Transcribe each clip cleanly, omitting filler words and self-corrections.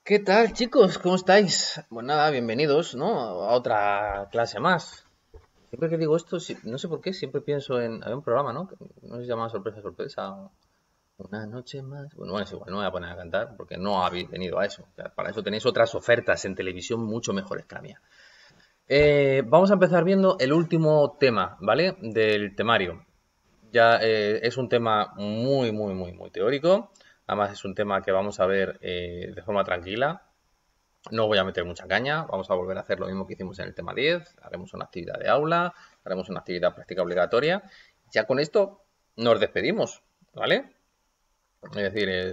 ¿Qué tal, chicos? ¿Cómo estáis? Pues nada, bienvenidos, ¿no? A otra clase más. Siempre que digo esto, no sé por qué, siempre pienso en... Hay un programa, ¿no? Que no se llama Sorpresa, Sorpresa. O Una noche más. Bueno, es igual, no me voy a poner a cantar porque no habéis venido a eso. O sea, para eso tenéis otras ofertas en televisión mucho mejores que la mía. Vamos a empezar viendo el último tema, ¿vale? Del temario. Ya es un tema muy teórico. Además es un tema que vamos a ver de forma tranquila. No voy a meter mucha caña, vamos a volver a hacer lo mismo que hicimos en el tema 10, haremos una actividad de aula, haremos una actividad práctica obligatoria. Ya con esto nos despedimos, ¿vale? Es decir,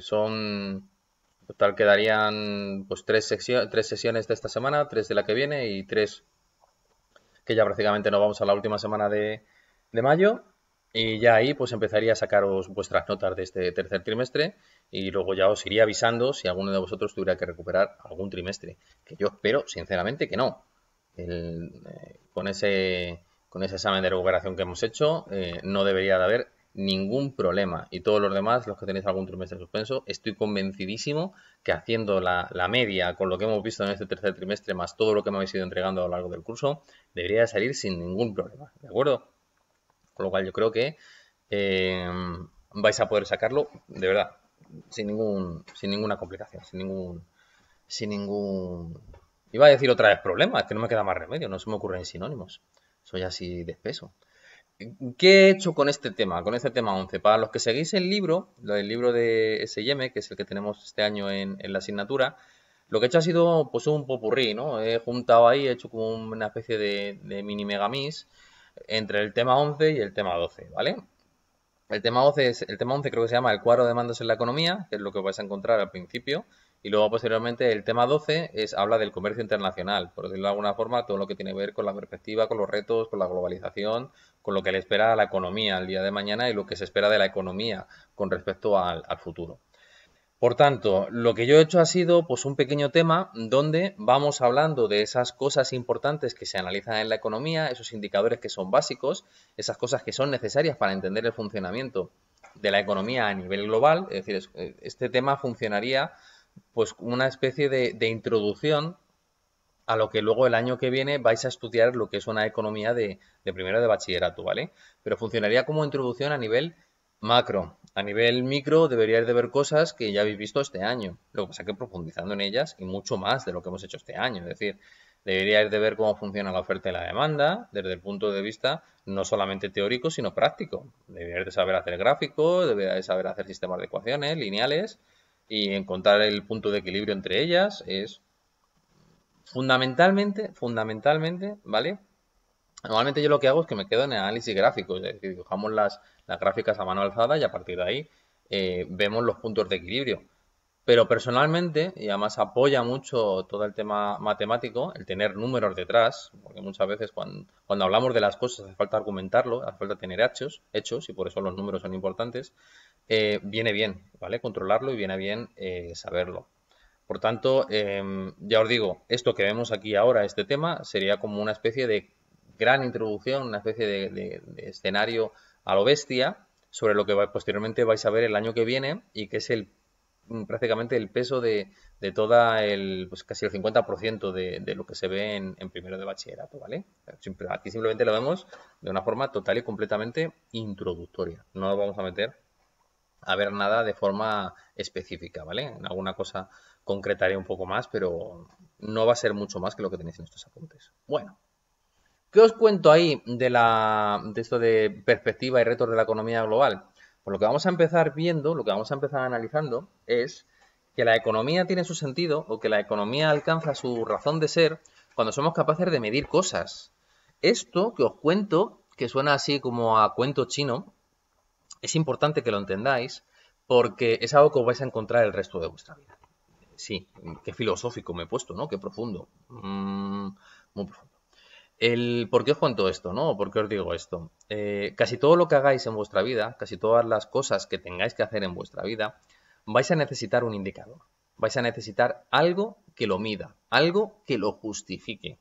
total quedarían pues tres sesiones de esta semana, tres de la que viene y tres que ya prácticamente nos vamos a la última semana de mayo. Y ya ahí pues empezaría a sacaros vuestras notas de este tercer trimestre y luego ya os iría avisando si alguno de vosotros tuviera que recuperar algún trimestre, que yo espero sinceramente que no. Con ese examen de recuperación que hemos hecho no debería de haber ningún problema. Y todos los demás, los que tenéis algún trimestre suspenso, estoy convencidísimo que haciendo la media con lo que hemos visto en este tercer trimestre más todo lo que me habéis ido entregando a lo largo del curso, debería de salir sin ningún problema. ¿De acuerdo? Con lo cual yo creo que eh, vais a poder sacarlo de verdad, sin ninguna complicación, sin ningún, iba a decir otra vez problema, es que no me queda más remedio, no se me ocurren sinónimos. Soy así de espeso. ¿Qué he hecho con este tema? Con este tema 11. Para los que seguís el libro de S&M, que es el que tenemos este año en la asignatura, lo que he hecho ha sido pues un popurrí, ¿no? He juntado ahí, he hecho como una especie de mini megamix entre el tema 11 y el tema 12, ¿vale? El tema 11 creo que se llama el cuadro de mandos en la economía, que es lo que vais a encontrar al principio, y luego posteriormente el tema 12 habla del comercio internacional, por decirlo de alguna forma, todo lo que tiene que ver con la perspectiva, con los retos, con la globalización, con lo que le espera a la economía el día de mañana y lo que se espera de la economía con respecto al futuro. Por tanto, lo que yo he hecho ha sido pues un pequeño tema donde vamos hablando de esas cosas importantes que se analizan en la economía, esos indicadores que son básicos, esas cosas que son necesarias para entender el funcionamiento de la economía a nivel global. Es decir, este tema funcionaría pues como una especie de introducción a lo que luego el año que viene vais a estudiar lo que es una economía de primero de bachillerato, ¿vale? Pero funcionaría como introducción a nivel macro. A nivel micro deberíais de ver cosas que ya habéis visto este año. Lo que pasa es que profundizando en ellas y mucho más de lo que hemos hecho este año. Es decir, deberíais de ver cómo funciona la oferta y la demanda desde el punto de vista no solamente teórico, sino práctico. Deberíais de saber hacer gráficos, deberíais de saber hacer sistemas de ecuaciones lineales y encontrar el punto de equilibrio entre ellas es fundamentalmente, ¿vale? Normalmente yo lo que hago es que me quedo en el análisis gráfico, es decir, dibujamos las gráficas a mano alzada y a partir de ahí vemos los puntos de equilibrio. Pero personalmente, y además apoya mucho todo el tema matemático, el tener números detrás, porque muchas veces cuando hablamos de las cosas hace falta argumentarlo, hace falta tener hechos y por eso los números son importantes, viene bien, ¿vale? Controlarlo y viene bien saberlo. Por tanto, ya os digo, esto que vemos aquí ahora, este tema, sería como una especie de gran introducción, una especie de escenario a lo bestia sobre lo que posteriormente vais a ver el año que viene y que es prácticamente el peso de toda pues casi el 50% de lo que se ve en primero de bachillerato, ¿vale? Aquí simplemente lo vemos de una forma total y completamente introductoria. No nos vamos a meter a ver nada de forma específica, ¿vale? En alguna cosa concretaré un poco más, pero no va a ser mucho más que lo que tenéis en estos apuntes. Bueno, ¿qué os cuento ahí de esto de perspectiva y retos de la economía global? Pues lo que vamos a empezar viendo, lo que vamos a empezar analizando es que la economía tiene su sentido o que la economía alcanza su razón de ser cuando somos capaces de medir cosas. Esto que os cuento, que suena así como a cuento chino, es importante que lo entendáis porque es algo que os vais a encontrar el resto de vuestra vida. Sí, qué filosófico me he puesto, ¿no? Qué profundo. Muy profundo. ¿Por qué os cuento esto, no? ¿Por qué os digo esto? Casi todo lo que hagáis en vuestra vida, casi todas las cosas que tengáis que hacer en vuestra vida, vais a necesitar un indicador. Vais a necesitar algo que lo mida, algo que lo justifique.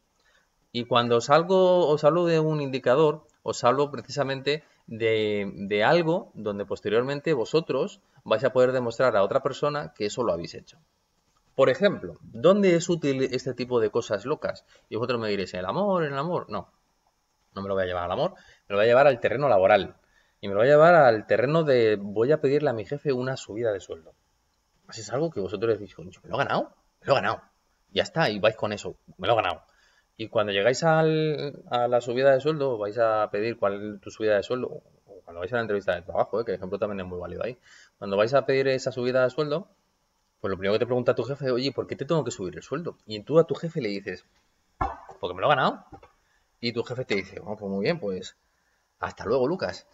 Y cuando os hablo de un indicador, os hablo precisamente de algo donde posteriormente vosotros vais a poder demostrar a otra persona que eso lo habéis hecho. Por ejemplo, ¿dónde es útil este tipo de cosas locas? Y vosotros me diréis, ¿en el amor? ¿En el amor? No, no me lo voy a llevar al amor, me lo voy a llevar al terreno laboral. Y me lo voy a llevar al terreno de voy a pedirle a mi jefe una subida de sueldo. Así es algo que vosotros decís, "Coño, me lo he ganado, me lo he ganado. Ya está, y vais con eso, me lo he ganado. Y cuando llegáis a la subida de sueldo, vais a pedir cuál es tu subida de sueldo, o cuando vais a la entrevista de trabajo, que el ejemplo también es muy válido ahí. Cuando vais a pedir esa subida de sueldo, pues lo primero que te pregunta tu jefe, oye, ¿por qué te tengo que subir el sueldo? Y tú a tu jefe le dices, porque me lo he ganado. Y tu jefe te dice, bueno, pues muy bien, pues hasta luego, Lucas.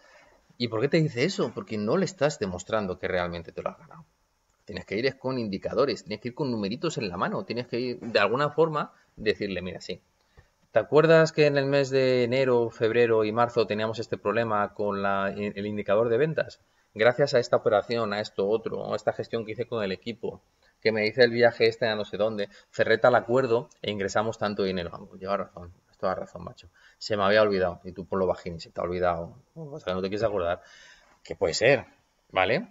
¿Y por qué te dice eso? Porque no le estás demostrando que realmente te lo has ganado. Tienes que ir es con indicadores, tienes que ir con numeritos en la mano, tienes que ir de alguna forma decirle, mira, sí. ¿Te acuerdas que en el mes de enero, febrero y marzo teníamos este problema con el indicador de ventas? Gracias a esta operación, a esto otro, a esta gestión que hice con el equipo, que me hice el viaje este a no sé dónde, cerré tal acuerdo e ingresamos tanto dinero. Vamos, lleva razón, es toda razón, macho. Se me había olvidado, y tú por lo bajín, se te ha olvidado. O sea, no te quieres acordar. Que puede ser, ¿vale?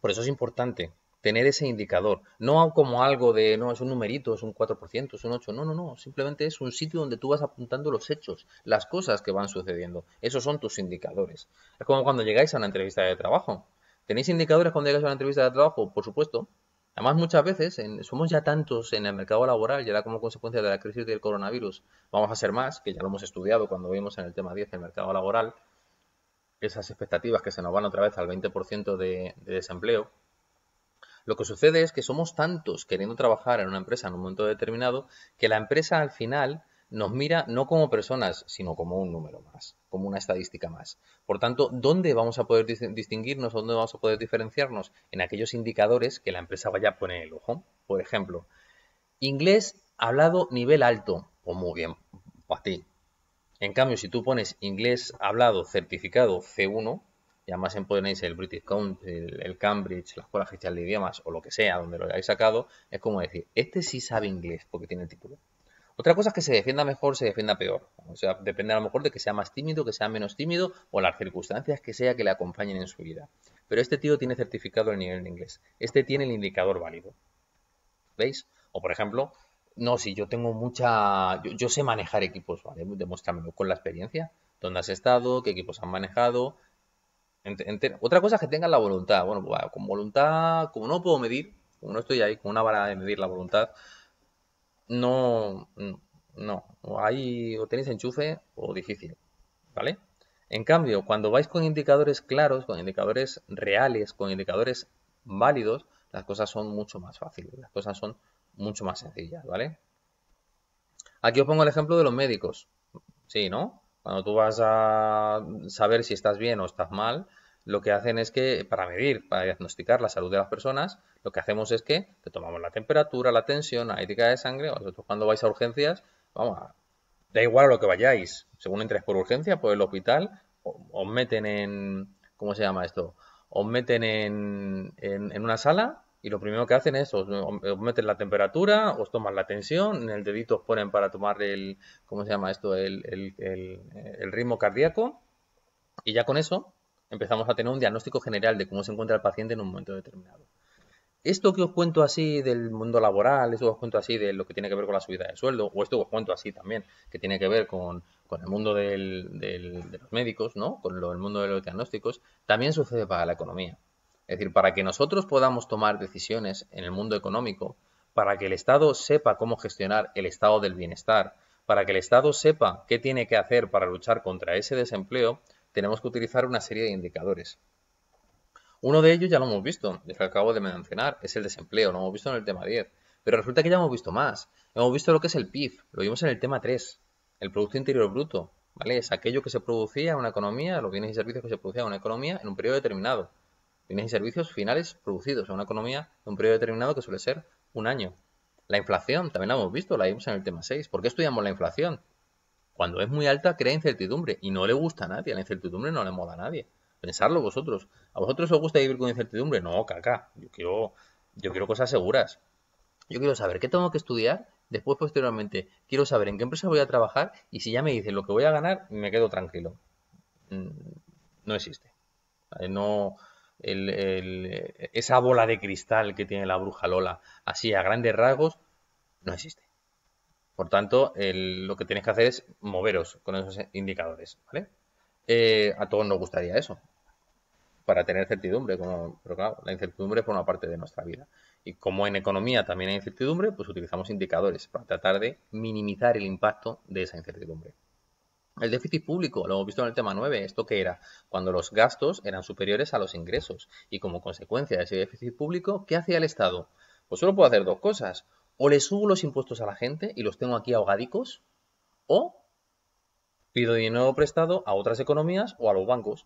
Por eso es importante tener ese indicador, no como algo de, no, es un numerito, es un 4%, es un 8%, no, no, no, simplemente es un sitio donde tú vas apuntando los hechos, las cosas que van sucediendo, esos son tus indicadores. Es como cuando llegáis a una entrevista de trabajo. ¿Tenéis indicadores cuando llegáis a una entrevista de trabajo? Por supuesto. Además, muchas veces somos ya tantos en el mercado laboral, ya como consecuencia de la crisis del coronavirus, vamos a ser más, que ya lo hemos estudiado cuando vimos en el tema 10 el mercado laboral, esas expectativas que se nos van otra vez al 20% de desempleo. Lo que sucede es que somos tantos queriendo trabajar en una empresa en un momento determinado que la empresa al final nos mira no como personas, sino como un número más, como una estadística más. Por tanto, ¿dónde vamos a poder distinguirnos, dónde vamos a poder diferenciarnos? En aquellos indicadores que la empresa vaya a poner el ojo. Por ejemplo, inglés hablado nivel alto, o muy bien, para ti. En cambio, si tú pones inglés hablado certificado C1, y además ponéis el British Council, el Cambridge, la Escuela Oficial de Idiomas o lo que sea, donde lo hayáis sacado, es como decir, este sí sabe inglés porque tiene el título. Otra cosa es que se defienda mejor, se defienda peor. O sea, depende a lo mejor de que sea más tímido, que sea menos tímido o las circunstancias que sea que le acompañen en su vida. Pero este tío tiene certificado el nivel de inglés. Este tiene el indicador válido. ¿Veis? O por ejemplo, no, si yo tengo mucha, yo sé manejar equipos, ¿vale? Demuéstramelo con la experiencia. ¿Dónde has estado? ¿Qué equipos han manejado? Otra cosa es que tengan la voluntad. Bueno, pues, con voluntad, como no puedo medir, como no estoy ahí con una vara de medir la voluntad, no, no. O ahí o tenéis enchufe o difícil, ¿vale? En cambio, cuando vais con indicadores claros, con indicadores reales, con indicadores válidos, las cosas son mucho más fáciles, las cosas son mucho más sencillas, ¿vale? Aquí os pongo el ejemplo de los médicos. Sí, ¿no? Cuando tú vas a saber si estás bien o estás mal, lo que hacen es que, para medir, para diagnosticar la salud de las personas, lo que hacemos es que te tomamos la temperatura, la tensión, la ética de sangre. Vosotros cuando vais a urgencias, vamos, da igual a lo que vayáis. Según entres por urgencia, por el hospital, os meten en, ¿cómo se llama esto? Os meten en una sala y lo primero que hacen es os meten la temperatura, os toman la tensión, en el dedito os ponen para tomar el, ¿cómo se llama esto? El ritmo cardíaco y ya con eso empezamos a tener un diagnóstico general de cómo se encuentra el paciente en un momento determinado. Esto que os cuento así del mundo laboral, esto que os cuento así de lo que tiene que ver con la subida de sueldo, o esto que os cuento así también, que tiene que ver con el mundo de los médicos, ¿no? Con el mundo de los diagnósticos, también sucede para la economía. Es decir, para que nosotros podamos tomar decisiones en el mundo económico, para que el Estado sepa cómo gestionar el estado del bienestar, para que el Estado sepa qué tiene que hacer para luchar contra ese desempleo, tenemos que utilizar una serie de indicadores. Uno de ellos ya lo hemos visto, el que acabo de mencionar, es el desempleo, lo hemos visto en el tema 10. Pero resulta que ya hemos visto más. Hemos visto lo que es el PIB, lo vimos en el tema 3, el Producto Interior Bruto, ¿vale? Es aquello que se producía en una economía, los bienes y servicios que se producían en una economía en un periodo determinado. Bienes y servicios finales producidos en una economía en un periodo determinado que suele ser un año. La inflación, también la hemos visto, la vimos en el tema 6. ¿Por qué estudiamos la inflación? Cuando es muy alta crea incertidumbre y no le gusta a nadie, la incertidumbre no le mola a nadie. Pensarlo vosotros. ¿A vosotros os gusta vivir con incertidumbre? No, caca. Yo quiero cosas seguras. Yo quiero saber qué tengo que estudiar, después posteriormente quiero saber en qué empresa voy a trabajar y si ya me dicen lo que voy a ganar, me quedo tranquilo. No existe. No, esa bola de cristal que tiene la bruja Lola, así a grandes rasgos, no existe. Por tanto, lo que tenéis que hacer es moveros con esos indicadores, ¿vale? A todos nos gustaría eso, para tener certidumbre, pero claro, la incertidumbre forma parte de nuestra vida. Y como en economía también hay incertidumbre, pues utilizamos indicadores para tratar de minimizar el impacto de esa incertidumbre. El déficit público, lo hemos visto en el tema 9, ¿esto qué era? Cuando los gastos eran superiores a los ingresos. Y como consecuencia de ese déficit público, ¿qué hacía el Estado? Pues solo puedo hacer dos cosas. O le subo los impuestos a la gente y los tengo aquí ahogadicos, o pido dinero prestado a otras economías o a los bancos.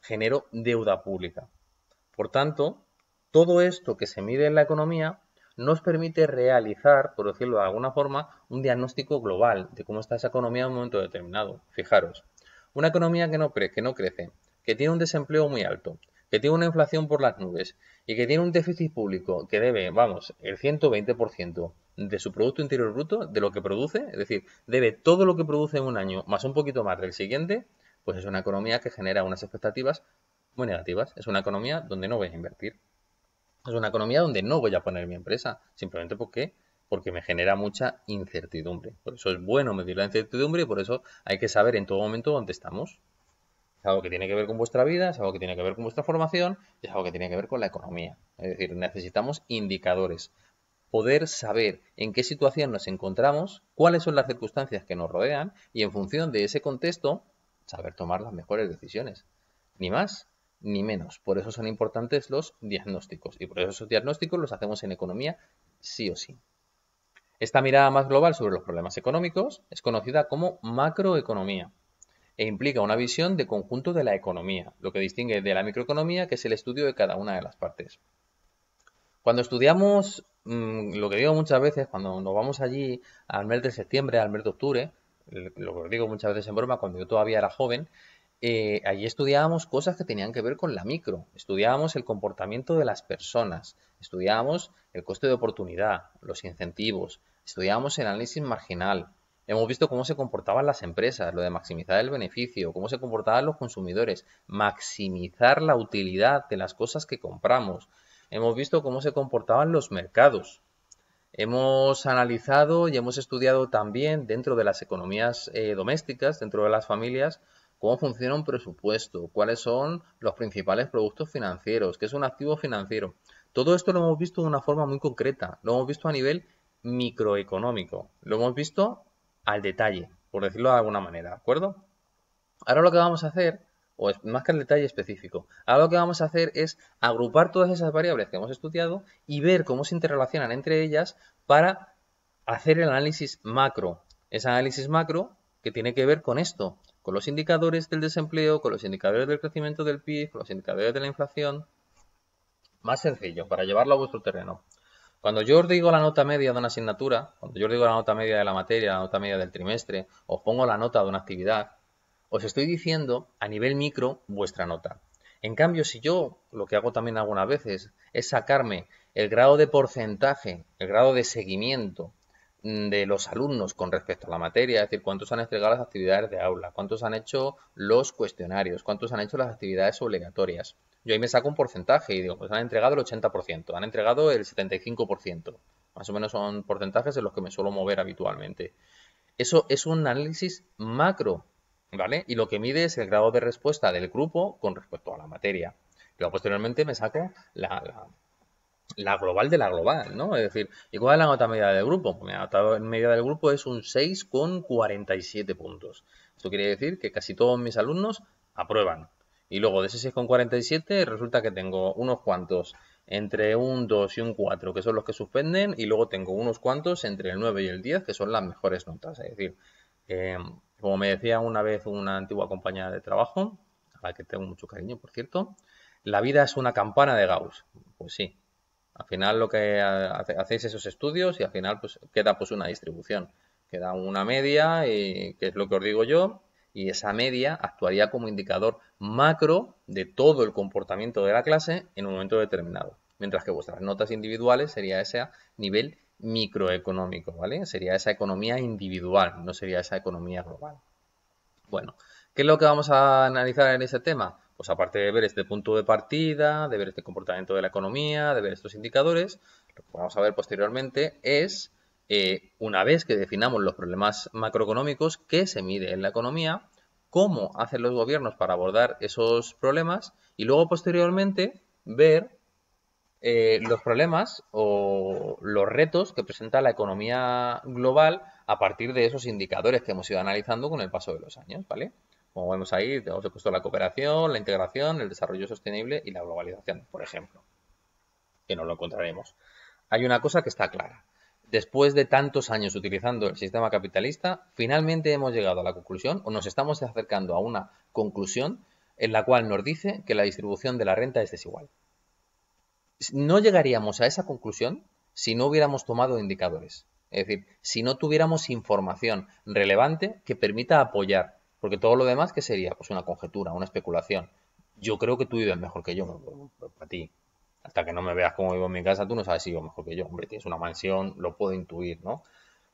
Genero deuda pública. Por tanto, todo esto que se mide en la economía nos permite realizar, por decirlo de alguna forma, un diagnóstico global de cómo está esa economía en un momento determinado. Fijaros, una economía que no crece, que tiene un desempleo muy alto, que tiene una inflación por las nubes y que tiene un déficit público que debe, vamos, el 120% de su Producto Interior Bruto, de lo que produce, es decir, debe todo lo que produce en un año más un poquito más del siguiente, pues es una economía que genera unas expectativas muy negativas. Es una economía donde no voy a invertir. Es una economía donde no voy a poner mi empresa. Simplemente porque me genera mucha incertidumbre. Por eso es bueno medir la incertidumbre y por eso hay que saber en todo momento dónde estamos. Es algo que tiene que ver con vuestra vida, es algo que tiene que ver con vuestra formación, es algo que tiene que ver con la economía. Es decir, necesitamos indicadores. Poder saber en qué situación nos encontramos, cuáles son las circunstancias que nos rodean y en función de ese contexto, saber tomar las mejores decisiones. Ni más ni menos. Por eso son importantes los diagnósticos y por eso esos diagnósticos los hacemos en economía sí o sí. Esta mirada más global sobre los problemas económicos es conocida como macroeconomía e implica una visión de conjunto de la economía, lo que distingue de la microeconomía, que es el estudio de cada una de las partes. Cuando estudiamos, lo que digo muchas veces, cuando nos vamos allí al mes de septiembre, al mes de octubre, lo que os digo muchas veces en broma, cuando yo todavía era joven, allí estudiábamos cosas que tenían que ver con la micro, estudiábamos el comportamiento de las personas, estudiábamos el coste de oportunidad, los incentivos, estudiábamos el análisis marginal. Hemos visto cómo se comportaban las empresas, lo de maximizar el beneficio, cómo se comportaban los consumidores, maximizar la utilidad de las cosas que compramos. Hemos visto cómo se comportaban los mercados. Hemos analizado y hemos estudiado también dentro de las economías domésticas, dentro de las familias, cómo funciona un presupuesto, cuáles son los principales productos financieros, qué es un activo financiero. Todo esto lo hemos visto de una forma muy concreta, lo hemos visto a nivel microeconómico, lo hemos visto al detalle, por decirlo de alguna manera, ¿de acuerdo? Ahora lo que vamos a hacer, o es más que el detalle específico, ahora lo que vamos a hacer es agrupar todas esas variables que hemos estudiado y ver cómo se interrelacionan entre ellas para hacer el análisis macro. Ese análisis macro que tiene que ver con esto, con los indicadores del desempleo, con los indicadores del crecimiento del PIB, con los indicadores de la inflación. Más sencillo, para llevarlo a vuestro terreno. Cuando yo os digo la nota media de una asignatura, cuando yo os digo la nota media de la materia, la nota media del trimestre, os pongo la nota de una actividad, os estoy diciendo a nivel micro vuestra nota. En cambio, si yo lo que hago también algunas veces es sacarme el grado de porcentaje, el grado de seguimiento de los alumnos con respecto a la materia, es decir, cuántos han entregado las actividades de aula, cuántos han hecho los cuestionarios, cuántos han hecho las actividades obligatorias. Yo ahí me saco un porcentaje y digo, pues han entregado el 80%, han entregado el 75%. Más o menos son porcentajes en los que me suelo mover habitualmente. Eso es un análisis macro, ¿vale? Y lo que mide es el grado de respuesta del grupo con respecto a la materia. Luego, posteriormente, me saco la global de la global, ¿no? Es decir, ¿y cuál es la nota media del grupo? Pues la nota media del grupo es un 6,47 puntos. Esto quiere decir que casi todos mis alumnos aprueban. Y luego de ese 6,47 resulta que tengo unos cuantos entre un 2 y un 4, que son los que suspenden, y luego tengo unos cuantos entre el 9 y el 10, que son las mejores notas. Es decir, como me decía una vez una antigua compañera de trabajo, a la que tengo mucho cariño, por cierto, la vida es una campana de Gauss. Pues sí, al final lo que hacéis esos estudios y al final pues queda pues una distribución, queda una media, y, que es lo que os digo yo, y esa media actuaría como indicador macro de todo el comportamiento de la clase en un momento determinado, mientras que vuestras notas individuales sería ese a nivel microeconómico, ¿vale? Sería esa economía individual, no sería esa economía global. Bueno, ¿qué es lo que vamos a analizar en ese tema? Pues aparte de ver este punto de partida, de ver este comportamiento de la economía, de ver estos indicadores, lo que vamos a ver posteriormente es, una vez que definamos los problemas macroeconómicos, qué se mide en la economía, cómo hacen los gobiernos para abordar esos problemas y luego posteriormente ver los problemas o los retos que presenta la economía global a partir de esos indicadores que hemos ido analizando con el paso de los años, ¿vale? Como vemos ahí, os he puesto la cooperación, la integración, el desarrollo sostenible y la globalización, por ejemplo, que no lo encontraremos. Hay una cosa que está clara. Después de tantos años utilizando el sistema capitalista, finalmente hemos llegado a la conclusión, o nos estamos acercando a una conclusión, en la cual nos dice que la distribución de la renta es desigual. No llegaríamos a esa conclusión si no hubiéramos tomado indicadores. Es decir, si no tuviéramos información relevante que permita apoyar. Porque todo lo demás, ¿qué sería? Pues una conjetura, una especulación. Yo creo que tú vives mejor que yo. Para ti. Hasta que no me veas cómo vivo en mi casa, tú no sabes si vivo mejor que yo. Hombre, tienes una mansión, lo puedo intuir, ¿no?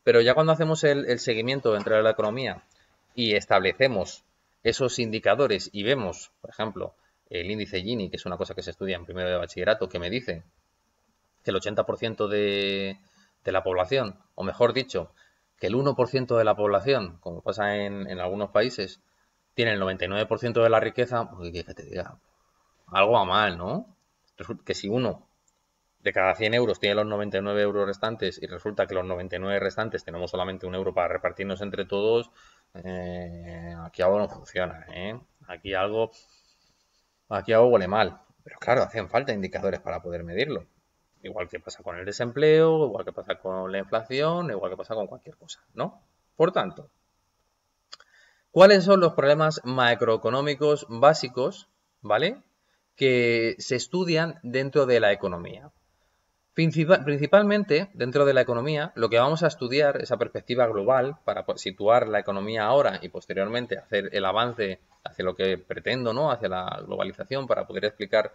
Pero ya cuando hacemos el seguimiento dentro de la economía y establecemos esos indicadores y vemos, por ejemplo, el índice Gini, que es una cosa que se estudia en primero de bachillerato, que me dice que el 80% de la población, o mejor dicho, que el 1% de la población, como pasa en algunos países, tiene el 99% de la riqueza, pues que te diga, algo va mal, ¿no? Resulta que si uno de cada 100 euros tiene los 99 euros restantes y resulta que los 99 restantes tenemos solamente un euro para repartirnos entre todos, aquí algo no funciona, ¿eh? Aquí algo huele mal. Pero claro, hacen falta indicadores para poder medirlo. Igual que pasa con el desempleo, igual que pasa con la inflación, igual que pasa con cualquier cosa, ¿no? Por tanto, ¿cuáles son los problemas macroeconómicos básicos, ¿vale? Que se estudian dentro de la economía. Principalmente, dentro de la economía, lo que vamos a estudiar, esa perspectiva global, para situar la economía ahora y posteriormente hacer el avance hacia lo que pretendo, ¿no? Hacia la globalización, para poder explicar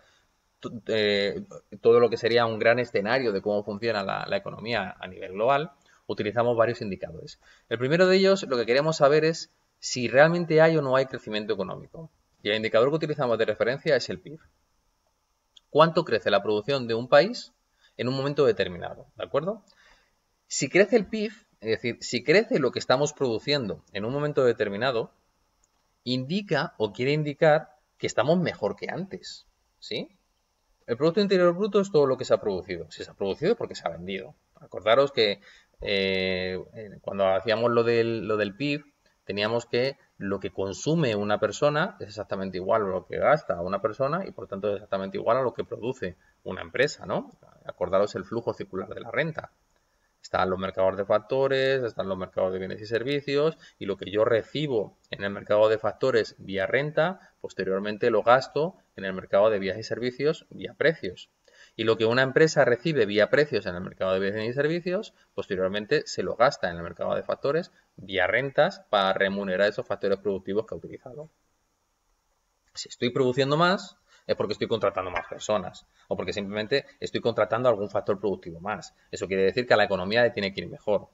todo lo que sería un gran escenario de cómo funciona la economía a nivel global, utilizamos varios indicadores. El primero de ellos, lo que queremos saber es si realmente hay o no hay crecimiento económico. Y el indicador que utilizamos de referencia es el PIB. ¿Cuánto crece la producción de un país en un momento determinado? ¿De acuerdo? Si crece el PIB, es decir, si crece lo que estamos produciendo en un momento determinado, indica o quiere indicar que estamos mejor que antes. ¿Sí? El Producto Interior Bruto es todo lo que se ha producido. Si se ha producido es porque se ha vendido. Acordaros que cuando hacíamos lo del PIB, teníamos que lo que consume una persona es exactamente igual a lo que gasta una persona y por tanto es exactamente igual a lo que produce una empresa, ¿no? Acordaros el flujo circular de la renta. Están los mercados de factores, están los mercados de bienes y servicios y lo que yo recibo en el mercado de factores vía renta, posteriormente lo gasto en el mercado de bienes y servicios vía precios. Y lo que una empresa recibe vía precios en el mercado de bienes y servicios, posteriormente se lo gasta en el mercado de factores vía rentas para remunerar esos factores productivos que ha utilizado. Si estoy produciendo más, es porque estoy contratando más personas o porque simplemente estoy contratando algún factor productivo más. Eso quiere decir que a la economía le tiene que ir mejor.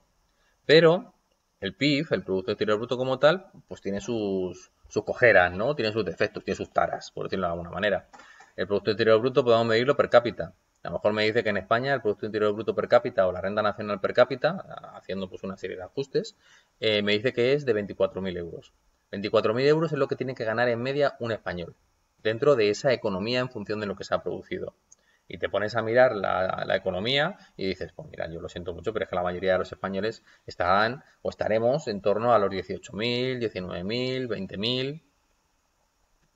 Pero el PIB, el Producto Interior Bruto como tal, pues tiene sus cojeras, ¿no? Tiene sus defectos, tiene sus taras, por decirlo de alguna manera. El Producto Interior Bruto podemos medirlo per cápita. A lo mejor me dice que en España el Producto Interior Bruto per cápita o la renta nacional per cápita, haciendo pues una serie de ajustes, me dice que es de 24.000 euros. 24.000 euros es lo que tiene que ganar en media un español dentro de esa economía en función de lo que se ha producido. Y te pones a mirar la economía y dices, pues mira, yo lo siento mucho, pero es que la mayoría de los españoles están o estaremos en torno a los 18.000, 19.000, 20.000,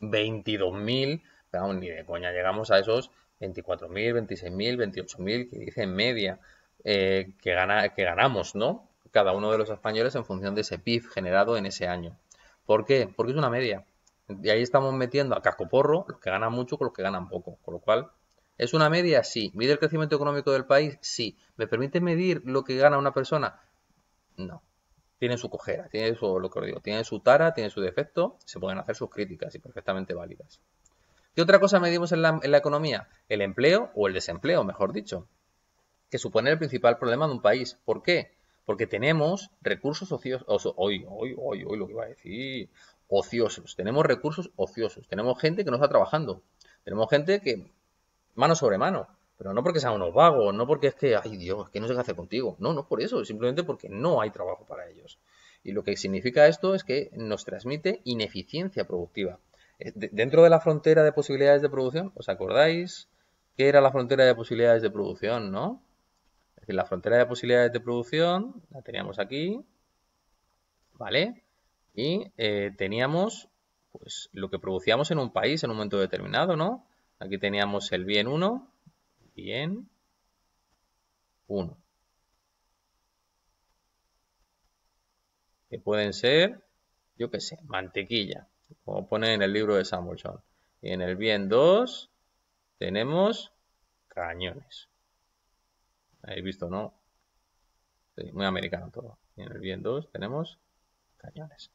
22.000, pero vamos, ni de coña llegamos a esos 24.000, 26.000, 28.000 que dice en media que ganamos, ¿no? Cada uno de los españoles en función de ese PIB generado en ese año. ¿Por qué? Porque es una media. Y ahí estamos metiendo a cascoporro los que ganan mucho con los que ganan poco. Con lo cual, ¿es una media? Sí. ¿Mide el crecimiento económico del país? Sí. ¿Me permite medir lo que gana una persona? No. Tiene su cojera, tiene su, lo que os digo, tiene su tara, tiene su defecto, se pueden hacer sus críticas y perfectamente válidas. ¿Qué otra cosa medimos en la economía? El empleo o el desempleo, mejor dicho, que supone el principal problema de un país. ¿Por qué? Porque tenemos recursos ociosos, hoy lo que iba a decir, ociosos, tenemos recursos ociosos, tenemos gente que no está trabajando, tenemos gente que mano sobre mano, pero no porque sean unos vagos, no porque es que, ay Dios, es que no sé qué hacer contigo, no, no por eso, simplemente porque no hay trabajo para ellos. Y lo que significa esto es que nos transmite ineficiencia productiva. Dentro de la frontera de posibilidades de producción, ¿os acordáis qué era la frontera de posibilidades de producción, no? Es decir, la frontera de posibilidades de producción la teníamos aquí, ¿vale? Y teníamos pues lo que producíamos en un país en un momento determinado, ¿no? Aquí teníamos el bien uno, bien uno, que pueden ser, yo qué sé, mantequilla, como pone en el libro de Samuelson. Y en el bien 2 tenemos cañones. ¿Habéis visto, no? Sí, muy americano todo. Y en el bien 2 tenemos cañones.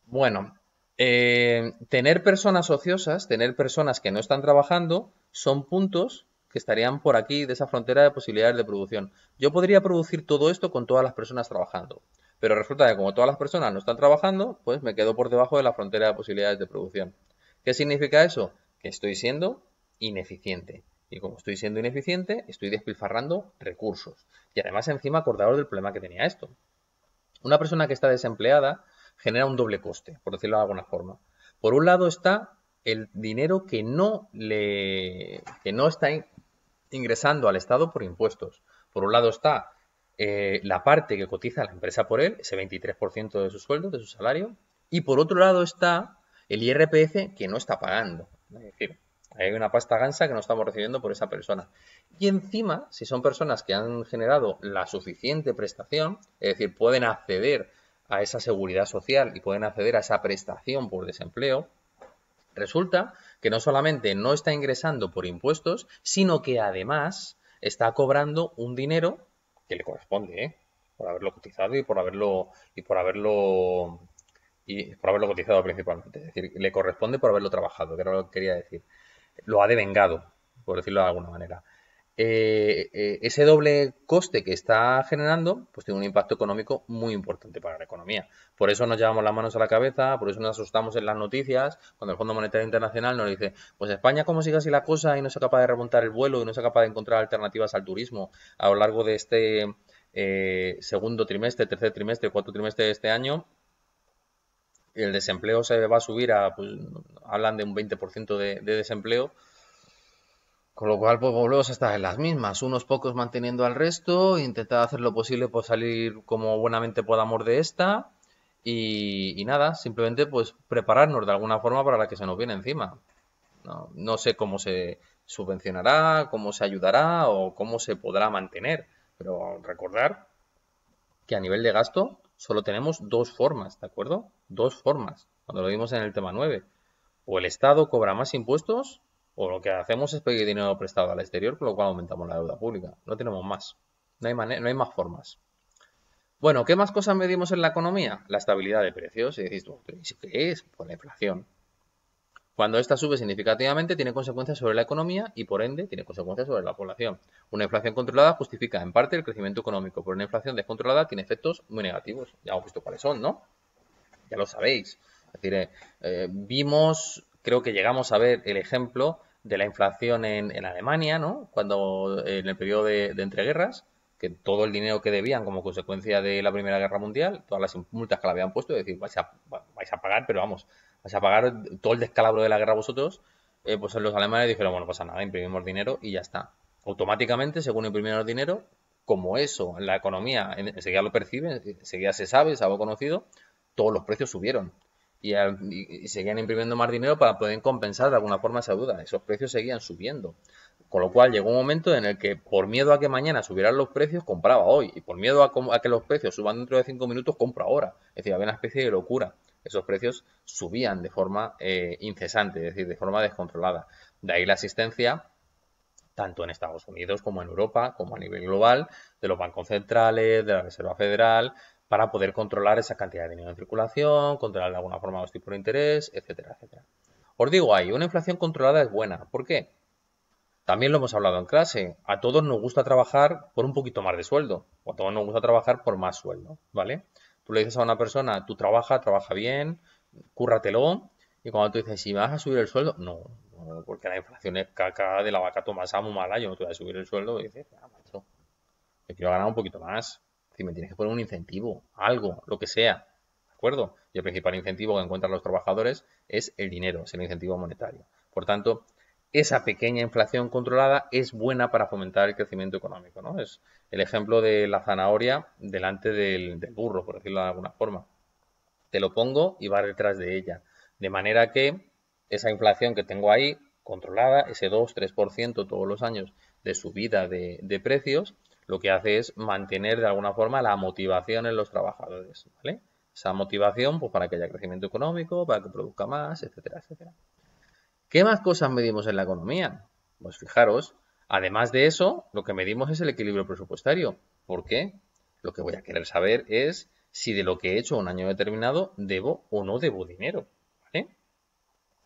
Bueno, tener personas ociosas, tener personas que no están trabajando, son puntos que estarían por aquí de esa frontera de posibilidades de producción. Yo podría producir todo esto con todas las personas trabajando, pero resulta que como todas las personas no están trabajando, pues me quedo por debajo de la frontera de posibilidades de producción. ¿Qué significa eso? Que estoy siendo ineficiente. Y como estoy siendo ineficiente, estoy despilfarrando recursos. Y además encima acordaros del problema que tenía esto. Una persona que está desempleada genera un doble coste, por decirlo de alguna forma. Por un lado está el dinero que no está ingresando al Estado por impuestos. Por un lado está la parte que cotiza la empresa por él, ese 23% de su sueldo, de su salario. Y por otro lado está el IRPF que no está pagando. Es decir, hay una pasta gansa que no estamos recibiendo por esa persona. Y encima, si son personas que han generado la suficiente prestación, es decir, pueden acceder a esa seguridad social y pueden acceder a esa prestación por desempleo, resulta que no solamente no está ingresando por impuestos, sino que además está cobrando un dinero que le corresponde, ¿eh? Por haberlo cotizado y por haberlo cotizado principalmente. Es decir, le corresponde por haberlo trabajado, que era lo que quería decir. Lo ha devengado, por decirlo de alguna manera. Ese doble coste que está generando, pues tiene un impacto económico muy importante para la economía. Por eso nos llevamos las manos a la cabeza, por eso nos asustamos en las noticias, cuando el Fondo Monetario Internacional nos dice, pues España como siga así la cosa y no sea capaz de remontar el vuelo y no sea capaz de encontrar alternativas al turismo a lo largo de este segundo trimestre, tercer trimestre, cuarto trimestre de este año, el desempleo se va a subir a, pues, hablan de un 20% de desempleo, con lo cual, pues volvemos a estar en las mismas, unos pocos manteniendo al resto, intentar hacer lo posible por salir como buenamente podamos de esta y nada, simplemente pues prepararnos de alguna forma para la que se nos viene encima. No, no sé cómo se subvencionará, cómo se ayudará o cómo se podrá mantener, pero recordar que a nivel de gasto solo tenemos dos formas, ¿de acuerdo? Dos formas, cuando lo vimos en el tema 9. O el Estado cobra más impuestos, o lo que hacemos es pedir dinero prestado al exterior, con lo cual aumentamos la deuda pública. No tenemos más. No hay más formas. Bueno, ¿qué más cosas medimos en la economía? La estabilidad de precios. Y decís, ¿qué es? Pues la inflación. Cuando esta sube significativamente, tiene consecuencias sobre la economía y, por ende, tiene consecuencias sobre la población. Una inflación controlada justifica, en parte, el crecimiento económico, pero una inflación descontrolada tiene efectos muy negativos. Ya hemos visto cuáles son, ¿no? Ya lo sabéis. Es decir, creo que llegamos a ver el ejemplo de la inflación en Alemania, ¿no? Cuando en el periodo de entreguerras, que todo el dinero que debían como consecuencia de la Primera Guerra Mundial, todas las multas que le habían puesto, es decir, vais a pagar, pero vamos, vais a pagar todo el descalabro de la guerra vosotros, pues los alemanes dijeron, bueno, no pasa nada, imprimimos dinero y ya está. Automáticamente, según imprimieron el dinero, como eso, la economía enseguida lo percibe, enseguida se sabe, es algo conocido, todos los precios subieron y seguían imprimiendo más dinero para poder compensar de alguna forma esa deuda. Esos precios seguían subiendo. Con lo cual llegó un momento en el que por miedo a que mañana subieran los precios, compraba hoy. Y por miedo a que los precios suban dentro de 5 minutos, compro ahora. Es decir, había una especie de locura. Esos precios subían de forma incesante, es decir, de forma descontrolada. De ahí la asistencia tanto en Estados Unidos como en Europa, como a nivel global, de los bancos centrales, de la Reserva Federal, para poder controlar esa cantidad de dinero en circulación, controlar de alguna forma los tipos de interés, etcétera, etcétera. Os digo ahí, una inflación controlada es buena. ¿Por qué? También lo hemos hablado en clase. A todos nos gusta trabajar por un poquito más de sueldo. O a todos nos gusta trabajar por más sueldo, ¿vale? Tú le dices a una persona, tú trabaja bien, cúrratelo. Y cuando tú dices, si me vas a subir el sueldo, no, no, porque la inflación es caca de la vaca tomasa muy mala, yo no te voy a subir el sueldo. Y dices, ah, macho, yo quiero ganar un poquito más. Si me tienes que poner un incentivo, algo, lo que sea, ¿de acuerdo? Y el principal incentivo que encuentran los trabajadores es el dinero, es el incentivo monetario. Por tanto, esa pequeña inflación controlada es buena para fomentar el crecimiento económico, ¿no? Es el ejemplo de la zanahoria delante del burro, por decirlo de alguna forma. Te lo pongo y va detrás de ella. De manera que esa inflación que tengo ahí, controlada, ese 2-3% todos los años de subida de precios, lo que hace es mantener de alguna forma la motivación en los trabajadores, ¿vale? Esa motivación, pues para que haya crecimiento económico, para que produzca más, etcétera, etcétera. ¿Qué más cosas medimos en la economía? Pues fijaros, además de eso, lo que medimos es el equilibrio presupuestario. ¿Por qué? Lo que voy a querer saber es si de lo que he hecho un año determinado debo o no debo dinero. ¿Vale?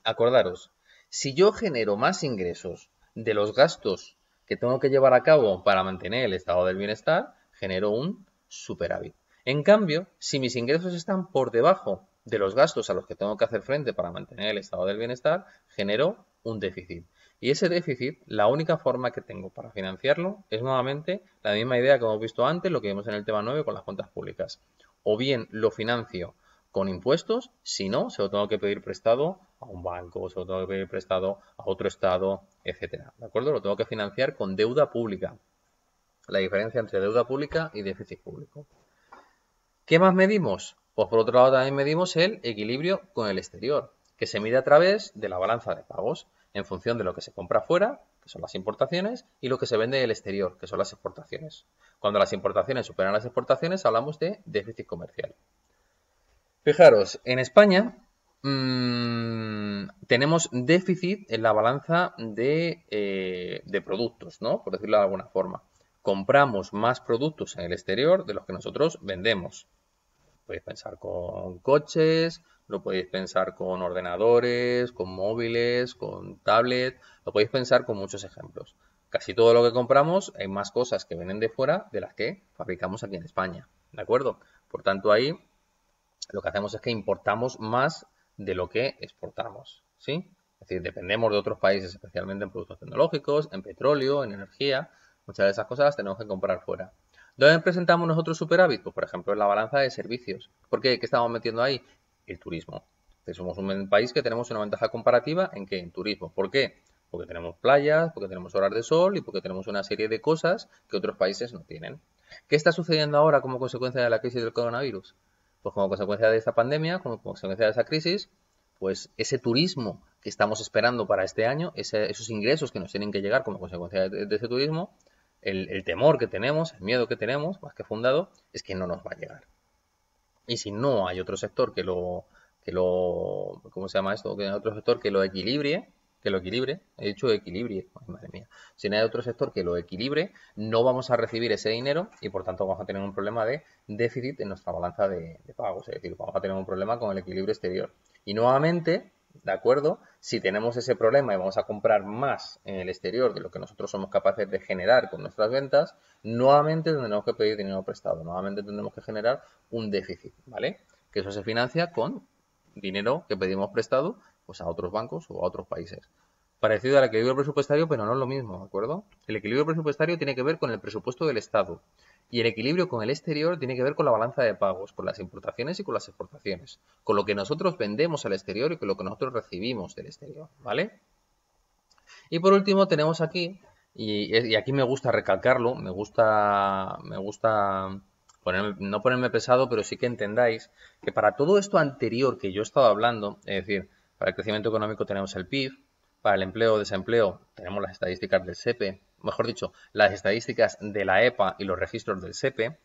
Acordaros, si yo genero más ingresos de los gastos que tengo que llevar a cabo para mantener el estado del bienestar, genero un superávit. En cambio, si mis ingresos están por debajo de los gastos a los que tengo que hacer frente para mantener el estado del bienestar, genero un déficit. Y ese déficit, la única forma que tengo para financiarlo es nuevamente la misma idea que hemos visto antes, lo que vimos en el tema 9 con las cuentas públicas. O bien lo financio con impuestos, si no, se lo tengo que pedir prestado a un banco, se lo tengo que pedir prestado a otro estado, etcétera. ¿De acuerdo? Lo tengo que financiar con deuda pública. La diferencia entre deuda pública y déficit público. ¿Qué más medimos? Pues por otro lado también medimos el equilibrio con el exterior, que se mide a través de la balanza de pagos, en función de lo que se compra fuera, que son las importaciones, y lo que se vende en el exterior, que son las exportaciones. Cuando las importaciones superan las exportaciones, hablamos de déficit comercial. Fijaros, en España tenemos déficit en la balanza de productos, ¿no? Por decirlo de alguna forma. Compramos más productos en el exterior de los que nosotros vendemos. Podéis pensar con coches, lo podéis pensar con ordenadores, con móviles, con tablets, lo podéis pensar con muchos ejemplos. Casi todo lo que compramos, hay más cosas que vienen de fuera de las que fabricamos aquí en España, ¿de acuerdo? Por tanto, ahí lo que hacemos es que importamos más de lo que exportamos, ¿sí? Es decir, dependemos de otros países, especialmente en productos tecnológicos, en petróleo, en energía. Muchas de esas cosas las tenemos que comprar fuera. ¿Dónde presentamos nosotros superávit? Pues, por ejemplo, en la balanza de servicios. ¿Por qué? ¿Qué estamos metiendo ahí? El turismo. Entonces, somos un país que tenemos una ventaja comparativa en qué? En turismo. ¿Por qué? Porque tenemos playas, porque tenemos horas de sol y porque tenemos una serie de cosas que otros países no tienen. ¿Qué está sucediendo ahora como consecuencia de la crisis del coronavirus? Pues como consecuencia de esta pandemia, como consecuencia de esa crisis, pues ese turismo que estamos esperando para este año, esos ingresos que nos tienen que llegar como consecuencia de ese turismo, el temor que tenemos, el miedo que tenemos, más que fundado, es que no nos va a llegar. Y si no hay otro sector ¿cómo se llama esto? Que hay otro sector que lo equilibre, he dicho equilibre, ay, madre mía. Si no hay otro sector que lo equilibre, no vamos a recibir ese dinero y por tanto vamos a tener un problema de déficit en nuestra balanza de pagos, es decir, vamos a tener un problema con el equilibrio exterior. Y nuevamente, ¿de acuerdo? Si tenemos ese problema y vamos a comprar más en el exterior de lo que nosotros somos capaces de generar con nuestras ventas, nuevamente tendremos que pedir dinero prestado, nuevamente tendremos que generar un déficit, ¿vale? Que eso se financia con dinero que pedimos prestado pues a otros bancos o a otros países. Parecido al equilibrio presupuestario, pero no es lo mismo, ¿de acuerdo? El equilibrio presupuestario tiene que ver con el presupuesto del Estado y el equilibrio con el exterior tiene que ver con la balanza de pagos, con las importaciones y con las exportaciones, con lo que nosotros vendemos al exterior y con lo que nosotros recibimos del exterior, ¿vale? Y por último tenemos aquí, y aquí me gusta recalcarlo, me gusta no ponerme pesado, pero sí que entendáis que para todo esto anterior que yo he estado hablando, es decir, para el crecimiento económico tenemos el PIB, para el empleo o desempleo tenemos las estadísticas del SEPE, mejor dicho, las estadísticas de la EPA y los registros del SEPE.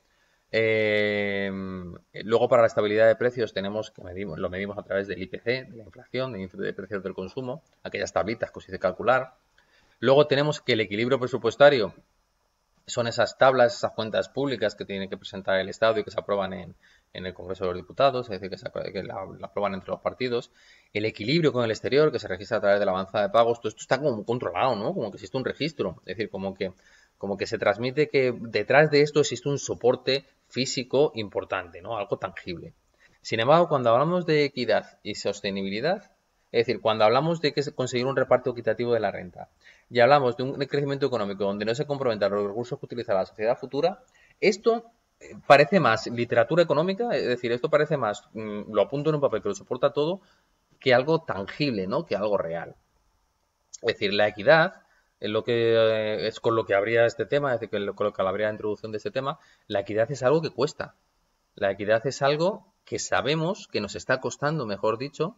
Luego para la estabilidad de precios tenemos que lo medimos a través del IPC, de la inflación, del índice de precios del consumo, aquellas tablitas que os hice calcular. Luego tenemos que el equilibrio presupuestario son esas tablas, esas cuentas públicas que tiene que presentar el Estado y que se aprueban en el Congreso de los Diputados, es decir, que la aprueban entre los partidos. El equilibrio con el exterior, que se registra a través de la avanzada de pagos, todo esto está como controlado, ¿no? Como que existe un registro, es decir, como que se transmite que detrás de esto existe un soporte físico importante, ¿no? Algo tangible. Sin embargo, cuando hablamos de equidad y sostenibilidad, es decir, cuando hablamos de conseguir un reparto equitativo de la renta y hablamos de un crecimiento económico donde no se comprometan los recursos que utiliza la sociedad futura, esto parece más literatura económica, es decir, esto parece más, lo apunto en un papel que lo soporta todo, que algo tangible, ¿no? Que algo real. Es decir, la equidad es lo que es con lo que habría este tema, es decir, con lo que habría la introducción de este tema, la equidad es algo que cuesta. La equidad es algo que sabemos que nos está costando, mejor dicho,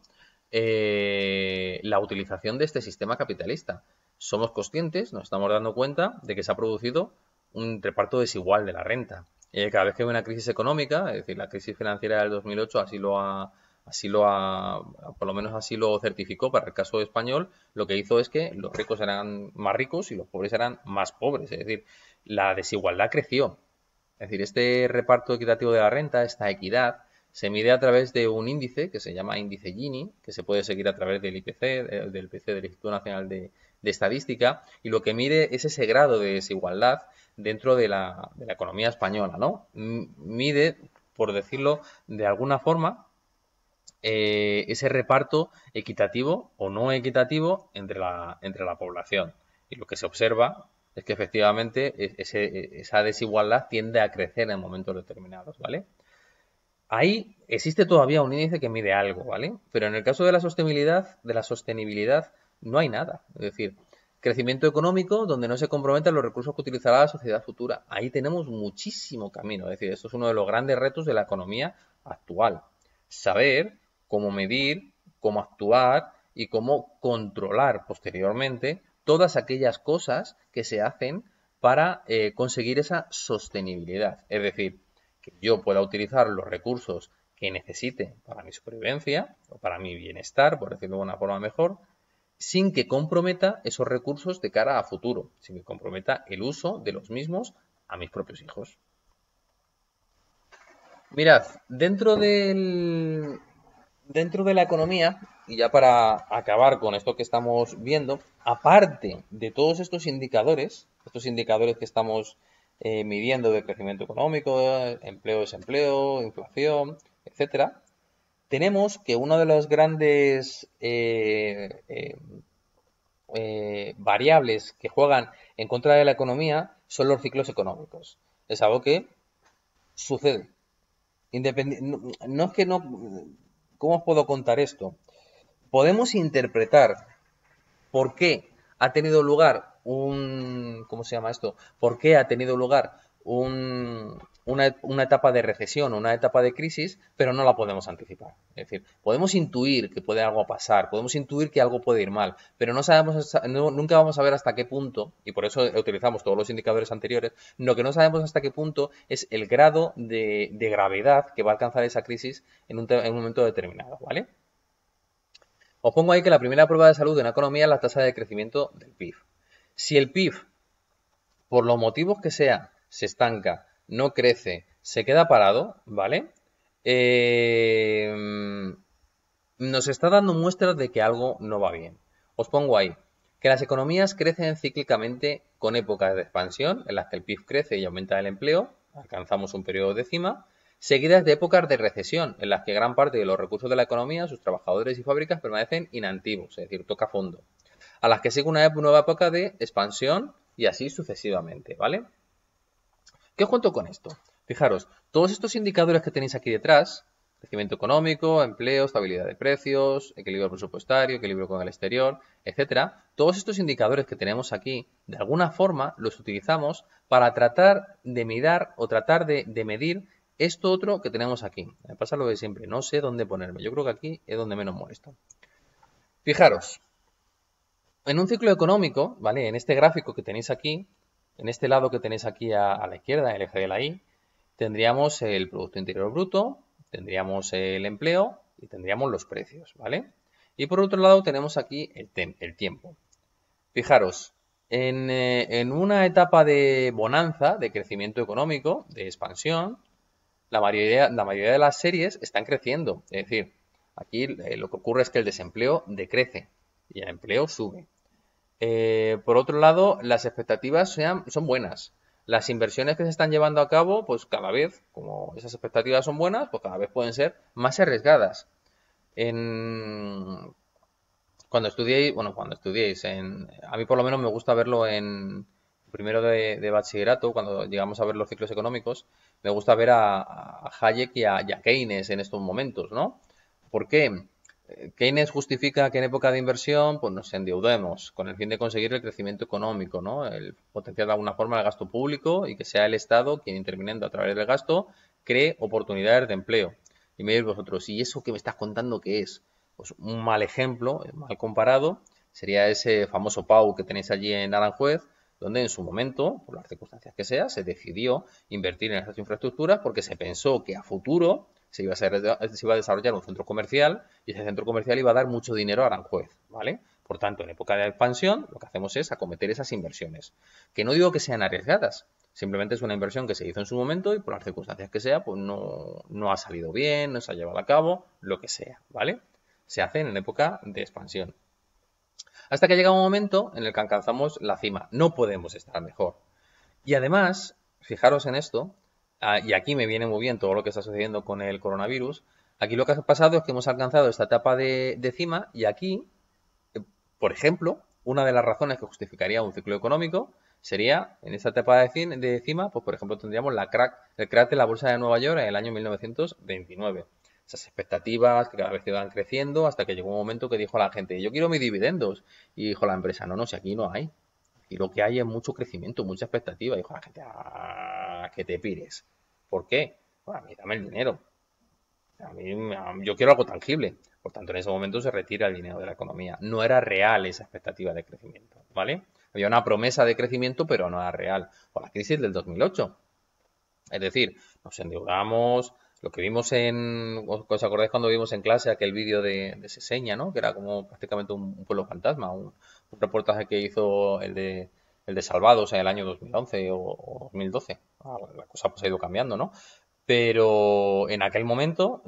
la utilización de este sistema capitalista. Somos conscientes, nos estamos dando cuenta de que se ha producido un reparto desigual de la renta. Cada vez que hay una crisis económica, es decir, la crisis financiera del 2008 por lo menos así lo certificó para el caso español, lo que hizo es que los ricos eran más ricos y los pobres eran más pobres. Es decir, la desigualdad creció. Es decir, este reparto equitativo de la renta, esta equidad, se mide a través de un índice que se llama índice Gini, que se puede seguir a través del IPC, del IPC del Instituto Nacional de Estadística, y lo que mide es ese grado de desigualdad dentro de la economía española, ¿no? Mide, por decirlo de alguna forma, ese reparto equitativo o no equitativo entre la población. Y lo que se observa es que efectivamente esa desigualdad tiende a crecer en momentos determinados, ¿vale? Ahí existe todavía un índice que mide algo, ¿vale? Pero en el caso de la sostenibilidad no hay nada. Es decir, crecimiento económico donde no se comprometan los recursos que utilizará la sociedad futura. Ahí tenemos muchísimo camino. Es decir, esto es uno de los grandes retos de la economía actual. Saber cómo medir, cómo actuar y cómo controlar posteriormente todas aquellas cosas que se hacen para conseguir esa sostenibilidad. Es decir, que yo pueda utilizar los recursos que necesite para mi supervivencia o para mi bienestar, por decirlo de una forma mejor, sin que comprometa esos recursos de cara a futuro, sin que comprometa el uso de los mismos a mis propios hijos. Mirad, dentro de la economía, y ya para acabar con esto que estamos viendo, aparte de todos estos indicadores que estamos midiendo de crecimiento económico, empleo, desempleo, inflación, etcétera, tenemos que uno de los grandes variables que juegan en contra de la economía son los ciclos económicos. Es algo que sucede. No es que no. ¿Cómo os puedo contar esto? Podemos interpretar por qué ha tenido lugar ¿cómo se llama esto? ¿Por qué ha tenido lugar una etapa de recesión o una etapa de crisis, pero no la podemos anticipar? Es decir, podemos intuir que puede algo pasar, podemos intuir que algo puede ir mal, pero nunca vamos a ver hasta qué punto, y por eso utilizamos todos los indicadores anteriores, lo que no sabemos hasta qué punto es el grado de gravedad que va a alcanzar esa crisis en un momento determinado, ¿vale? Os pongo ahí que la primera prueba de salud de una economía es la tasa de crecimiento del PIB. Si el PIB, por los motivos que sea, se estanca, no crece, se queda parado, ¿vale? Nos está dando muestras de que algo no va bien. Os pongo ahí que las economías crecen cíclicamente con épocas de expansión en las que el PIB crece y aumenta el empleo, alcanzamos un periodo de cima, seguidas de épocas de recesión, en las que gran parte de los recursos de la economía, sus trabajadores y fábricas permanecen inactivos, es decir, toca fondo, a las que sigue una nueva época de expansión y así sucesivamente, ¿vale? ¿Qué os cuento con esto? Fijaros, todos estos indicadores que tenéis aquí detrás, crecimiento económico, empleo, estabilidad de precios, equilibrio presupuestario, equilibrio con el exterior, etcétera, todos estos indicadores que tenemos aquí, de alguna forma los utilizamos para tratar de mirar o tratar de medir esto otro que tenemos aquí. Me pasa lo de siempre, no sé dónde ponerme. Yo creo que aquí es donde menos molesto. Fijaros, en un ciclo económico, ¿vale? En este gráfico que tenéis aquí, en este lado que tenéis aquí a la izquierda, el eje de la Y, tendríamos el Producto Interior Bruto, tendríamos el empleo y tendríamos los precios, ¿vale? Y por otro lado tenemos aquí el tiempo. Fijaros, en una etapa de bonanza, de crecimiento económico, de expansión, la mayoría de las series están creciendo. Es decir, aquí lo que ocurre es que el desempleo decrece y el empleo sube. Por otro lado, las expectativas son buenas. las inversiones que se están llevando a cabo, pues cada vez, como esas expectativas son buenas, pues cada vez pueden ser más arriesgadas. En, cuando estudiéis, a mí por lo menos me gusta verlo en primero de bachillerato, cuando llegamos a ver los ciclos económicos, me gusta ver a Hayek y a Keynes en estos momentos, ¿no? ¿Por qué? Keynes justifica que en época de inversión pues nos endeudemos con el fin de conseguir el crecimiento económico, ¿no? El potenciar de alguna forma el gasto público y que sea el Estado quien, interviniendo a través del gasto, cree oportunidades de empleo. Y me diréis vosotros, ¿y eso que me estás contando qué es? Pues un mal ejemplo, mal comparado, sería ese famoso PAU que tenéis allí en Aranjuez, donde en su momento, por las circunstancias que sea, se decidió invertir en esas infraestructuras porque se pensó que a futuro se iba a desarrollar un centro comercial y ese centro comercial iba a dar mucho dinero a Aranjuez, ¿vale? Por tanto, en época de expansión, lo que hacemos es acometer esas inversiones. Que no digo que sean arriesgadas, simplemente es una inversión que se hizo en su momento y por las circunstancias que sea, pues no ha salido bien, no se ha llevado a cabo, lo que sea, ¿vale? Se hacen en época de expansión. Hasta que llega un momento en el que alcanzamos la cima. No podemos estar mejor. Y además, fijaros en esto, y aquí me viene muy bien todo lo que está sucediendo con el coronavirus, aquí lo que ha pasado es que hemos alcanzado esta etapa de cima y aquí, por ejemplo, una de las razones que justificaría un ciclo económico sería, en esta etapa de cima, pues por ejemplo tendríamos el crack de la bolsa de Nueva York en el año 1929. Esas expectativas que cada vez iban creciendo hasta que llegó un momento que dijo la gente, yo quiero mis dividendos. Y dijo la empresa, no, si aquí no hay. Y lo que hay es mucho crecimiento, mucha expectativa. Y dijo la gente, que te pires. ¿Por qué? Bueno, a mí dame el dinero. Yo quiero algo tangible. Por tanto, en ese momento se retira el dinero de la economía. No era real esa expectativa de crecimiento, ¿vale? Había una promesa de crecimiento, pero no era real. O la crisis del 2008. Es decir, nos endeudamos, lo que vimos ¿os acordáis cuando vimos en clase aquel vídeo de Seseña, ¿no? Que era como prácticamente un pueblo fantasma, un reportaje que hizo el de Salvados en el año 2011 o 2012. La cosa pues ha ido cambiando, ¿no? Pero en aquel momento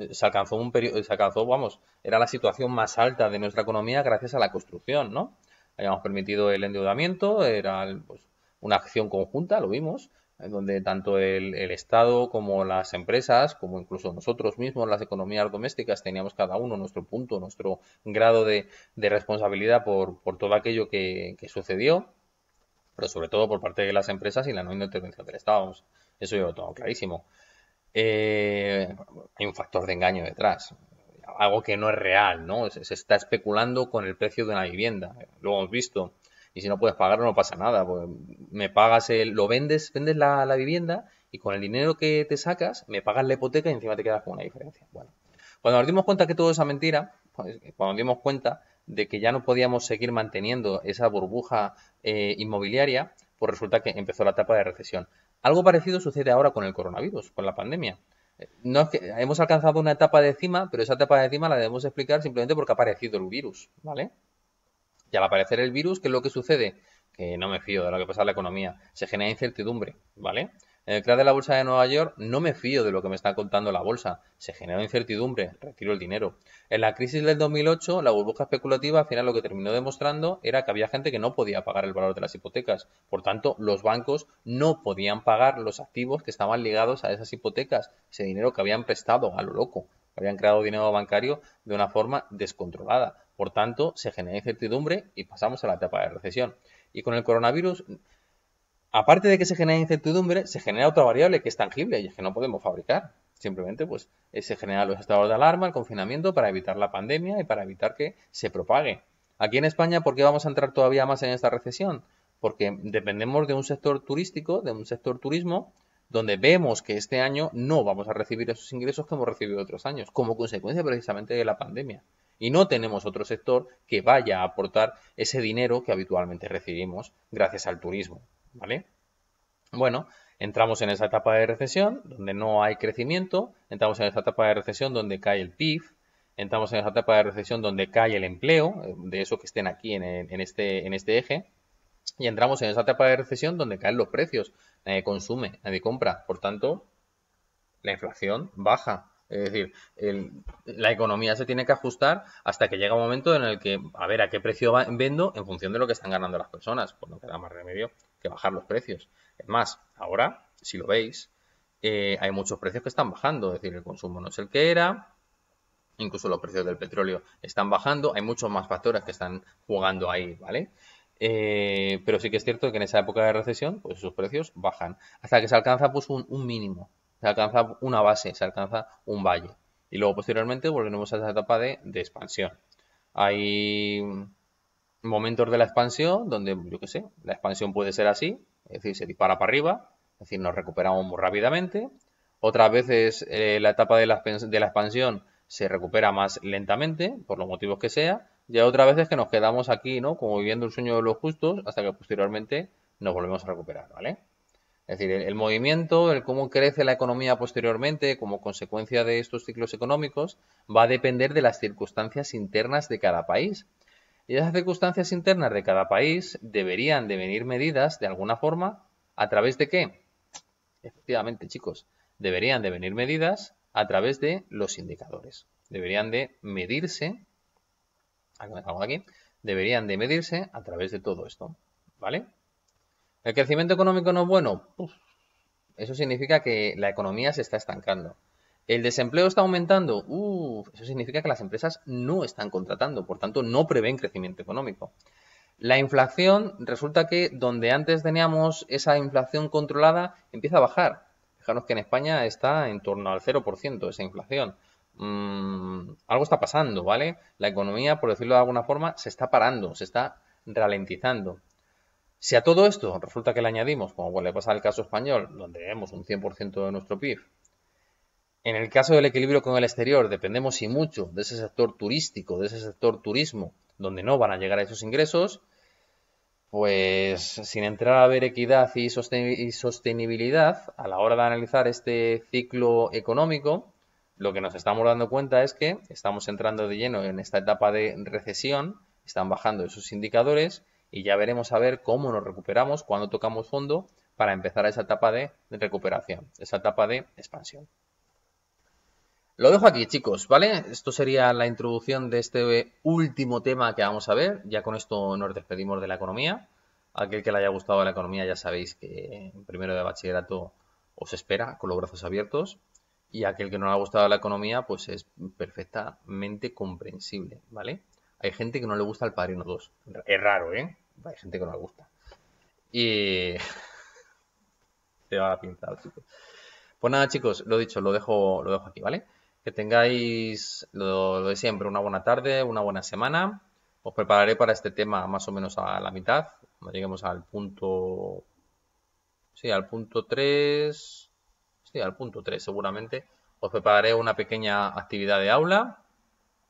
vamos, era la situación más alta de nuestra economía gracias a la construcción, ¿no? Habíamos permitido el endeudamiento, era pues, una acción conjunta, lo vimos, en donde tanto el Estado como las empresas, como incluso nosotros mismos, las economías domésticas, teníamos cada uno nuestro punto, nuestro grado de responsabilidad por todo aquello que sucedió, pero sobre todo por parte de las empresas y la no intervención del Estado. Vamos, eso yo lo tengo clarísimo. Hay un factor de engaño detrás, algo que no es real, ¿no? Se está especulando con el precio de una vivienda, lo hemos visto. Y si no puedes pagarlo no pasa nada, pues me pagas lo vendes la vivienda y con el dinero que te sacas me pagas la hipoteca y encima te quedas con una diferencia. Bueno, cuando nos dimos cuenta que todo esa mentira, pues, cuando nos dimos cuenta de que ya no podíamos seguir manteniendo esa burbuja inmobiliaria, pues resulta que empezó la etapa de recesión. Algo parecido sucede ahora con el coronavirus, con la pandemia. No es que hemos alcanzado una etapa de cima, pero esa etapa de cima la debemos explicar simplemente porque ha aparecido el virus, ¿vale? Y al aparecer el virus, ¿qué es lo que sucede? Que no me fío de lo que pasa en la economía. Se genera incertidumbre, ¿vale? En el crash de la bolsa de Nueva York no me fío de lo que me está contando la bolsa. Se generó incertidumbre, retiro el dinero. En la crisis del 2008, la burbuja especulativa al final lo que terminó demostrando era que había gente que no podía pagar el valor de las hipotecas. Por tanto, los bancos no podían pagar los activos que estaban ligados a esas hipotecas, ese dinero que habían prestado a lo loco. Habían creado dinero bancario de una forma descontrolada. Por tanto, se genera incertidumbre y pasamos a la etapa de recesión. Y con el coronavirus, aparte de que se genera incertidumbre, se genera otra variable que es tangible y es que no podemos fabricar. Simplemente, pues, se generan los estados de alarma, el confinamiento para evitar la pandemia y para evitar que se propague. Aquí en España, ¿por qué vamos a entrar todavía más en esta recesión? Porque dependemos de un sector turístico, de un sector turismo, donde vemos que este año no vamos a recibir esos ingresos que hemos recibido otros años, como consecuencia precisamente de la pandemia. Y no tenemos otro sector que vaya a aportar ese dinero que habitualmente recibimos gracias al turismo, ¿vale? Bueno, entramos en esa etapa de recesión donde no hay crecimiento, entramos en esa etapa de recesión donde cae el PIB, entramos en esa etapa de recesión donde cae el empleo, de eso que estén aquí en este eje, y entramos en esa etapa de recesión donde caen los precios, nadie consume, nadie compra, por tanto, la inflación baja. Es decir, la economía se tiene que ajustar hasta que llega un momento en el que, a ver, a qué precio vendo en función de lo que están ganando las personas. Pues no queda más remedio que bajar los precios. Es más, ahora, si lo veis, hay muchos precios que están bajando, es decir, el consumo no es el que era, incluso los precios del petróleo están bajando, hay muchos más factores que están jugando ahí, ¿vale? Pero sí que es cierto que en esa época de recesión, pues esos precios bajan, hasta que se alcanza pues un mínimo, se alcanza una base, se alcanza un valle. Y luego posteriormente volveremos a esa etapa de expansión. Hay momentos de la expansión donde, yo qué sé, la expansión puede ser así, es decir, se dispara para arriba, es decir, nos recuperamos muy rápidamente. Otras veces la etapa de la expansión se recupera más lentamente, por los motivos que sea, y hay otras veces que nos quedamos aquí, ¿no? Como viviendo el sueño de los justos, hasta que posteriormente nos volvemos a recuperar, ¿vale? Es decir, el movimiento, el cómo crece la economía posteriormente como consecuencia de estos ciclos económicos, va a depender de las circunstancias internas de cada país. Y esas circunstancias internas de cada país deberían de venir medidas de alguna forma. ¿A través de qué? Efectivamente, chicos, deberían de venir medidas a través de los indicadores. Deberían de medirse, aquí, deberían de medirse a través de todo esto, ¿vale? ¿El crecimiento económico no es bueno? Uf, eso significa que la economía se está estancando. ¿El desempleo está aumentando? Eso significa que las empresas no están contratando, por tanto no prevén crecimiento económico. La inflación resulta que donde antes teníamos esa inflación controlada empieza a bajar. Fijaros que en España está en torno al 0% esa inflación. Algo está pasando, ¿vale? La economía, por decirlo de alguna forma, se está parando, se está ralentizando. Si a todo esto resulta que le añadimos, como le pasa al caso español, donde vemos un 100% de nuestro PIB, en el caso del equilibrio con el exterior, dependemos y mucho de ese sector turístico, de ese sector turismo, donde no van a llegar a esos ingresos, pues sin entrar a ver equidad y sostenibilidad, a la hora de analizar este ciclo económico, lo que nos estamos dando cuenta es que estamos entrando de lleno en esta etapa de recesión, están bajando esos indicadores y ya veremos a ver cómo nos recuperamos cuando tocamos fondo para empezar esa etapa de recuperación, esa etapa de expansión. Lo dejo aquí, chicos, ¿vale? Esto sería la introducción de este último tema que vamos a ver. Ya con esto nos despedimos de la economía. Aquel que le haya gustado la economía ya sabéis que en primero de bachillerato os espera con los brazos abiertos. Y aquel que no le ha gustado la economía, pues es perfectamente comprensible, ¿vale? Hay gente que no le gusta el Padrino 2. Es raro, ¿eh? Hay gente que no le gusta. Y... te va a pintar, chicos. Pues nada, chicos, lo dicho, lo dejo aquí, ¿vale? Que tengáis lo de siempre, una buena tarde, una buena semana. Os prepararé para este tema más o menos a la mitad, cuando lleguemos al punto... Sí, al punto 3. Sí, al punto 3 seguramente. Os prepararé una pequeña actividad de aula.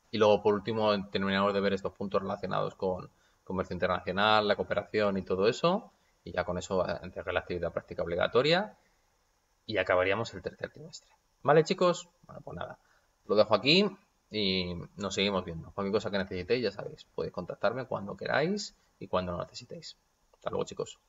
Y luego, por último, terminaremos de ver estos puntos relacionados con comercio internacional, la cooperación y todo eso. Y ya con eso entregaré la actividad práctica obligatoria y acabaríamos el tercer trimestre. ¿Vale, chicos? Bueno, pues nada, lo dejo aquí y nos seguimos viendo. Cualquier cosa que necesitéis, ya sabéis, podéis contactarme cuando queráis y cuando lo necesitéis. Hasta luego, chicos.